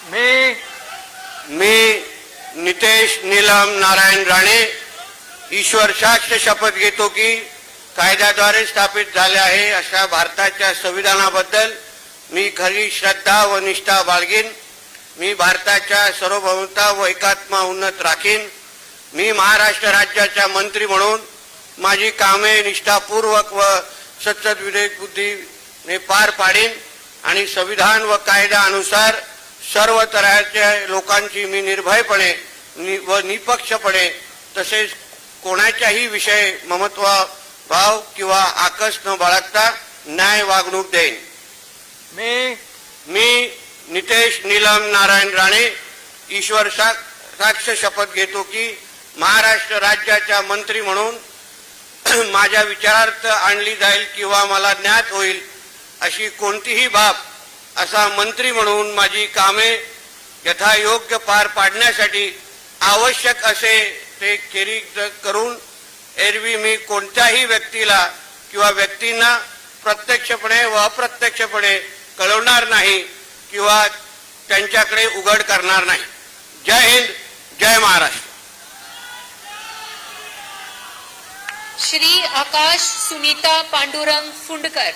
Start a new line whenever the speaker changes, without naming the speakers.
मी नितेश नीलम नारायण राणे ईश्वर साक्ष शपथ घेतो की कायद्याद्वारे स्थापित झाले आहे अशा भारताच्या संविधानाबद्दल मी खरी श्रद्धा व निष्ठा बाळगीन. मी भारताच्या सार्वभौमता व एकात्मता उन्नत राखीन. मी महाराष्ट्र राज्याचा मंत्री म्हणून माझी कामे निष्ठापूर्वक व सतत विवेक बुद्धीने पार पाडीन आणि संविधान व कायद्यानुसार सर्व तऱ्हेच्या लोकांची मी निर्भयपणे व निपक्षपणे तसेच कोणाच्याही विषय ममत्व भाव किंवा आकस न बाळगता न्याय वागणूक देईन. मी नितेश नीलम नारायण राणे ईश्वर साक्ष शपथ घेतो की महाराष्ट्र राज्याचा मंत्री म्हणून माझ्या विचारार्थ आणली जाईल किंवा मला ज्ञात होईल अशी कोणतीही बाब असा मंत्री म्हणून माझी कामे यथायोग्य पार पाडण्यासाठी आवश्यक असे ते खेरीज करून एरवी मी कोणत्याही व्यक्तीला किंवा व्यक्तींना प्रत्यक्षपणे व अप्रत्यक्षपणे कळवणार नाही किंवा त्यांच्याकडे उघड करणार नाही. जय हिंद, जय महाराष्ट्र.
श्री आकाश सुनीता पांडुरंग फुंडकर.